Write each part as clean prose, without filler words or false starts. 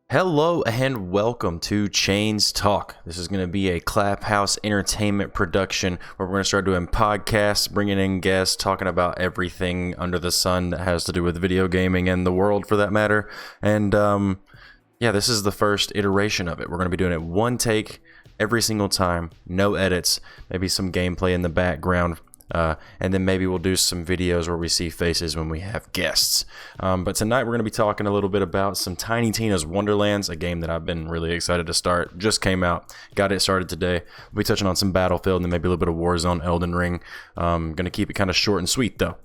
Hello and welcome to ChainzTalk. This is going to be a Claphouse entertainment production where we're going to start doing podcasts, bringing in guests, talking about everything under the sun that has to do with video gaming and the world for that matter. And yeah, this is the first iteration of it. We're going to be doing it one take every single time, no edits, maybe some gameplay in the background. And then maybe we'll do some videos where we see faces when we have guests. But tonight we're going to be talking a little bit about some Tiny Tina's Wonderlands, a game that I've been really excited to start. Just came out, got it started today. We'll be touching on some Battlefield and then maybe a little bit of Warzone, Elden Ring. Going to keep it kind of short and sweet though.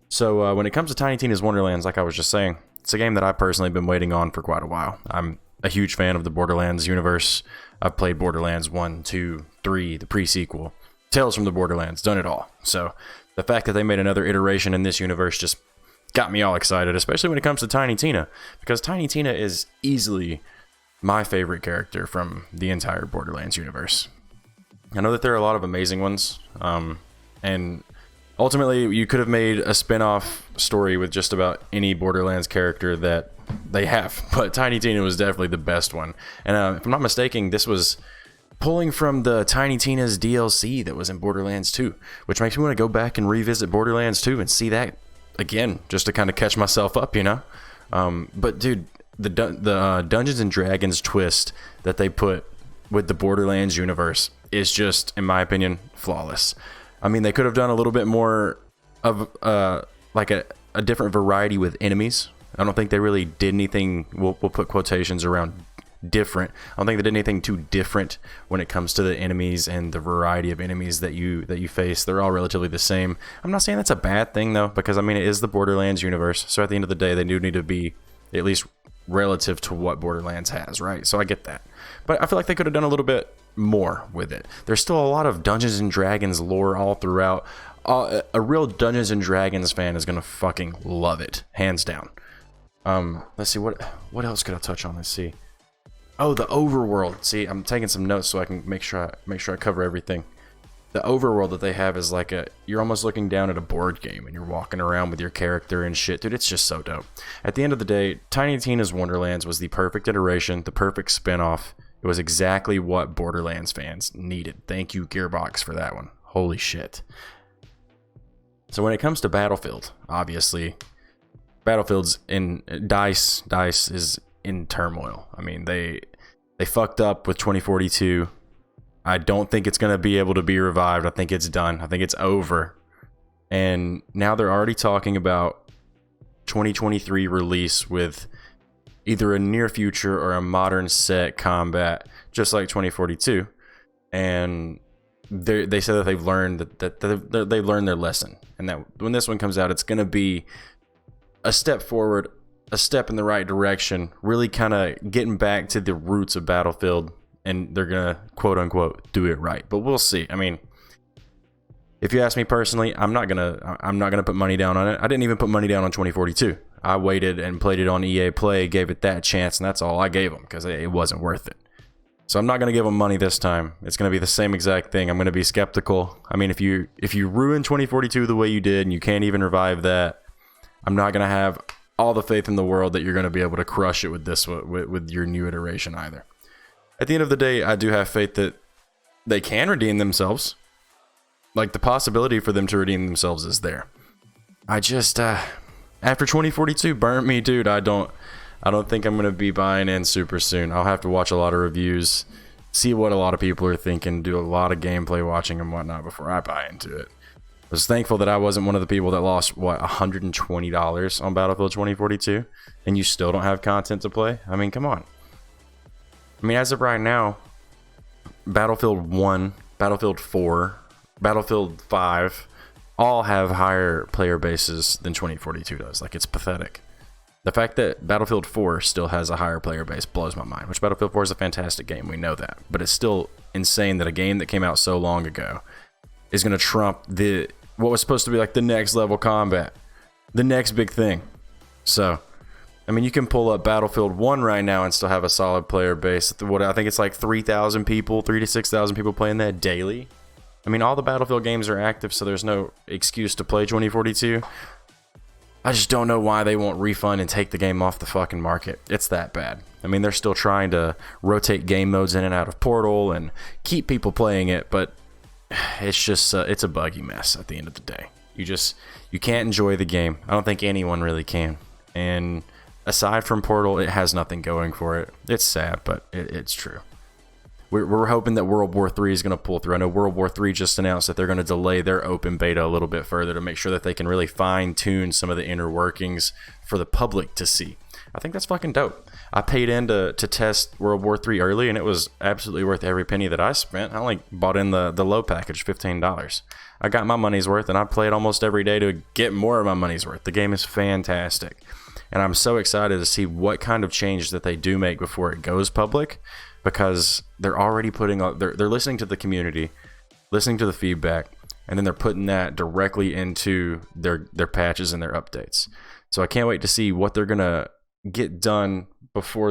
So when it comes to Tiny Tina's Wonderlands, like I was just saying, it's a game that I've personally been waiting on for quite a while. I'm a huge fan of the Borderlands universe. I've played Borderlands 1, 2, 3, the pre-sequel. Tales from the Borderlands, done it all. So the fact that they made another iteration in this universe just got me all excited, especially when it comes to Tiny Tina, because Tiny Tina is easily my favorite character from the entire Borderlands universe. I know that there are a lot of amazing ones, and ultimately you could have made a spin-off story with just about any Borderlands character that they have, but Tiny Tina was definitely the best one. And if I'm not mistaken, this was pulling from the Tiny Tina's DLC that was in Borderlands 2, which makes me want to go back and revisit Borderlands 2 and see that again, just to kind of catch myself up, you know? But dude, the Dungeons and Dragons twist that they put with the Borderlands universe is just, in my opinion, flawless. I mean, they could have done a little bit more of like a different variety with enemies. I don't think they really did anything, we'll put quotations around different. I don't think they did anything too different when it comes to the enemies and the variety of enemies that you face. They're all relatively the same. I'm not saying that's a bad thing though, because I mean it is the Borderlands universe. So at the end of the day, they do need to be at least relative to what Borderlands has, right? So I get that. But I feel like they could have done a little bit more with it. There's still a lot of Dungeons and Dragons lore all throughout. A real Dungeons and Dragons fan is gonna fucking love it, hands down. Let's see, what else could I touch on? Let's see. Oh, the overworld. See, I'm taking some notes so I can make sure I cover everything. The overworld that they have is like you're almost looking down at a board game and you're walking around with your character and shit. Dude, it's just so dope. At the end of the day, Tiny Tina's Wonderlands was the perfect iteration, the perfect spinoff. It was exactly what Borderlands fans needed. Thank you, Gearbox, for that one. Holy shit. So when it comes to Battlefield, obviously, Battlefield's in DICE is in turmoil. I mean, they fucked up with 2042. I don't think it's going to be able to be revived. I think it's done. I think it's over. And now they're already talking about 2023 release with either a near future or a modern set combat, just like 2042. And they said that they've learned that they learned their lesson, and that when this one comes out, it's going to be a step forward, a step in the right direction, really kind of getting back to the roots of Battlefield, and they're gonna quote unquote do it right. But we'll see. I mean, if you ask me personally, I'm not gonna put money down on it. I didn't even put money down on 2042. I waited and played it on EA Play, gave it that chance, and that's all I gave them because it wasn't worth it. So I'm not gonna give them money this time. It's gonna be the same exact thing. I'm gonna be skeptical. I mean, if you ruin 2042 the way you did and you can't even revive that, I'm not gonna have all the faith in the world that you're going to be able to crush it with this with your new iteration either. At the end of the day, I do have faith that they can redeem themselves. Like, the possibility for them to redeem themselves is there. I just after 2042 burnt me, dude. I don't think I'm going to be buying in super soon. I'll have to watch a lot of reviews, see what a lot of people are thinking, do a lot of gameplay watching and whatnot before I buy into it. I was thankful that I wasn't one of the people that lost, $120 on Battlefield 2042, and you still don't have content to play? I mean, come on. I mean, as of right now, Battlefield 1, Battlefield 4, Battlefield 5, all have higher player bases than 2042 does. Like, it's pathetic. The fact that Battlefield 4 still has a higher player base blows my mind, which Battlefield 4 is a fantastic game, we know that. But it's still insane that a game that came out so long ago is going to trump what was supposed to be like the next level combat, the next big thing. So, I mean, you can pull up Battlefield 1 right now and still have a solid player base. I think it's like 3,000 people, 3 to 6,000 people playing that daily. I mean, all the Battlefield games are active, so there's no excuse to play 2042. I just don't know why they won't refund and take the game off the fucking market. It's that bad. I mean, they're still trying to rotate game modes in and out of Portal and keep people playing it, but it's just it's a buggy mess at the end of the day. You can't enjoy the game. I don't think anyone really can. And aside from Portal, it has nothing going for it. It's sad, but it's true. We're hoping that World War III is going to pull through. I know World War III just announced that they're going to delay their open beta a little bit further to make sure that they can really fine-tune some of the inner workings for the public to see. I think that's fucking dope. I paid in to test World War III early, and it was absolutely worth every penny that I spent. I only bought in the low package, $15. I got my money's worth, and I played almost every day to get more of my money's worth. The game is fantastic, and I'm so excited to see what kind of changes that they do make before it goes public, because they're already they're listening to the community, listening to the feedback, and then they're putting that directly into their patches and their updates. So I can't wait to see what they're gonna get done before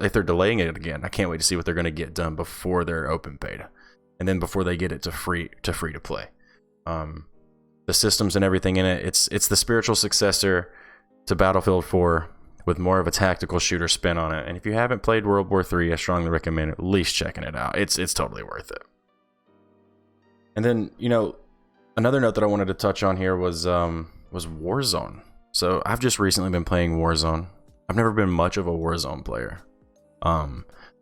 if they're delaying it again. I can't wait to see what they're gonna get done before their open beta, and then before they get it to free to play. The systems and everything in it, it's the spiritual successor to Battlefield 4. With more of a tactical shooter spin on it. And if you haven't played World War III, I strongly recommend at least checking it out. It's totally worth it. And then, another note that I wanted to touch on here was Warzone. So I've just recently been playing Warzone. I've never been much of a Warzone player. I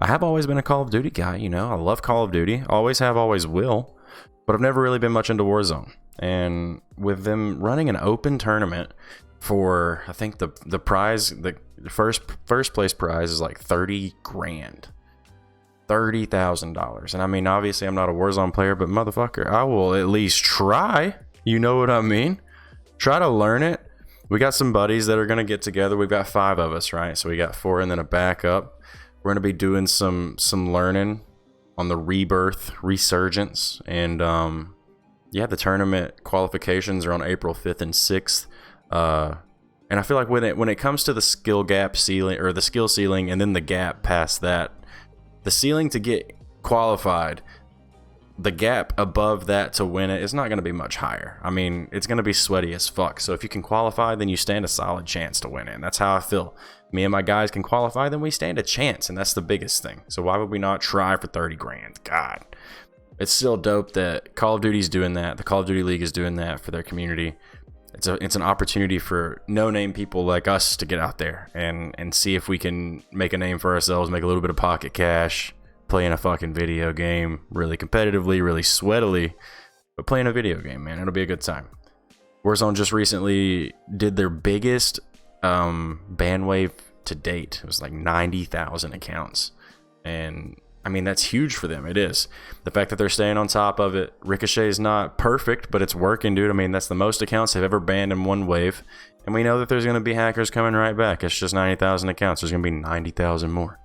have always been a Call of Duty guy, I love Call of Duty. Always have, always will. But I've never really been much into Warzone. And with them running an open tournament for, I think the prize, the first place prize is like 30 grand, $30,000. And I mean, obviously I'm not a Warzone player, but motherfucker, I will at least try. You know what I mean? Try to learn it. We got some buddies that are going to get together. We've got 5 of us, right? So we got 4 and then a backup. We're going to be doing some learning on the Rebirth Resurgence. And the tournament qualifications are on April 5th and 6th. And I feel like when it comes to the skill gap ceiling, or the skill ceiling, and then the gap past that, the ceiling to get qualified, the gap above that to win it is not going to be much higher. I mean, it's going to be sweaty as fuck. So if you can qualify, then you stand a solid chance to win it. And that's how I feel. Me and my guys can qualify, then we stand a chance, and that's the biggest thing. So why would we not try for 30 grand? God. It's still dope that Call of Duty's doing that. The Call of Duty League is doing that for their community. It's an opportunity for no-name people like us to get out there and see if we can make a name for ourselves, make a little bit of pocket cash, playing a fucking video game really competitively, really sweatily, but playing a video game, man. It'll be a good time. Warzone just recently did their biggest ban wave to date. It was like 90,000 accounts. And I mean, that's huge for them. It is. The fact that they're staying on top of it. Ricochet is not perfect, but it's working, dude. I mean, that's the most accounts they've ever banned in one wave. And we know that there's going to be hackers coming right back. It's just 90,000 accounts. There's going to be 90,000 more.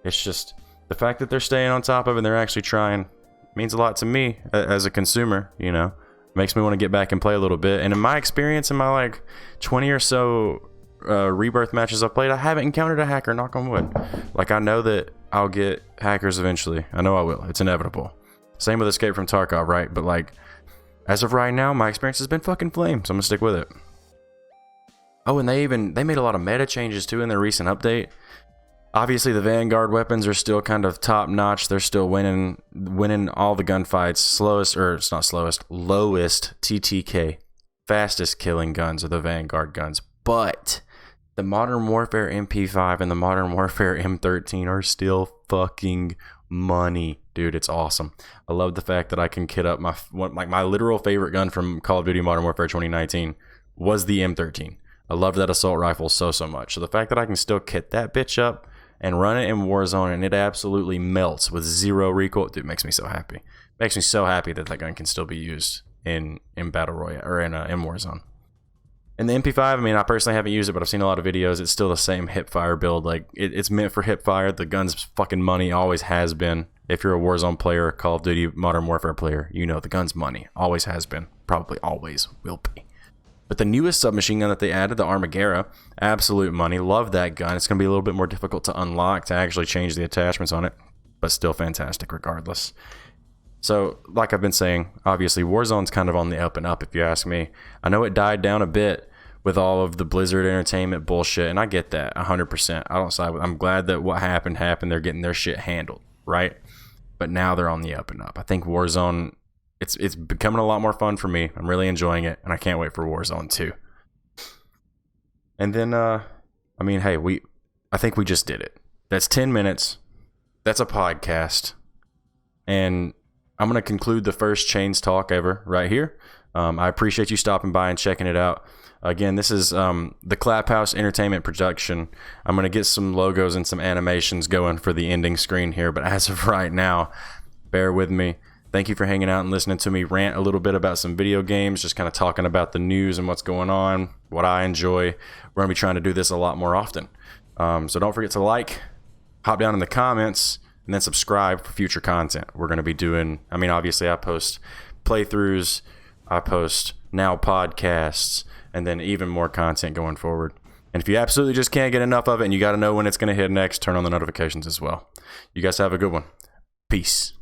It's just the fact that they're staying on top of it and they're actually trying means a lot to me as a consumer, Makes me want to get back and play a little bit. And in my experience, in my like 20 or so Rebirth matches I've played, I haven't encountered a hacker, knock on wood. Like, I know that I'll get hackers eventually. I know I will. It's inevitable. Same with Escape from Tarkov, right? But like, as of right now, my experience has been fucking flame, so I'm gonna stick with it. Oh, and they made a lot of meta changes too in their recent update. Obviously, the Vanguard weapons are still kind of top notch. They're still winning all the gunfights. Lowest TTK, fastest killing guns are the Vanguard guns. But the Modern Warfare MP5 and the Modern Warfare M13 are still fucking money, dude. It's awesome. I love the fact that I can kit up my literal favorite gun from Call of Duty Modern Warfare 2019 was the M13. I love that assault rifle so much. So the fact that I can still kit that bitch up and run it in Warzone and it absolutely melts with 0 recoil, dude, makes me so happy. Makes me so happy that gun can still be used in Battle Royale or in Warzone. And the MP5, I mean, I personally haven't used it, but I've seen a lot of videos. It's still the same hipfire build. Like, it's meant for hipfire. The gun's fucking money, always has been. If you're a Warzone player, Call of Duty Modern Warfare player, the gun's money. Always has been. Probably always will be. But the newest submachine gun that they added, the Armaguerra, absolute money. Love that gun. It's going to be a little bit more difficult to unlock, to actually change the attachments on it, but still fantastic regardless. So, like I've been saying, obviously Warzone's kind of on the up and up, if you ask me. I know it died down a bit, with all of the Blizzard Entertainment bullshit, and I get that 100%. I don't side with. I'm glad that what happened. They're getting their shit handled, right? But now they're on the up and up. I think Warzone, it's becoming a lot more fun for me. I'm really enjoying it, and I can't wait for Warzone 2. And then, I mean, hey, I think we just did it. That's 10 minutes. That's a podcast. And I'm going to conclude the first ChainzTalk ever right here. I appreciate you stopping by and checking it out. Again, this is the Claphouse Entertainment production. I'm going to get some logos and some animations going for the ending screen here. But as of right now, bear with me. Thank you for hanging out and listening to me rant a little bit about some video games, just kind of talking about the news and what's going on, what I enjoy. We're going to be trying to do this a lot more often. So don't forget to like, hop down in the comments, and then subscribe for future content. We're going to be doing, I mean, obviously I post playthroughs, I post now podcasts, and then even more content going forward. And if you absolutely just can't get enough of it and you got to know when it's going to hit next, turn on the notifications as well. You guys have a good one. Peace.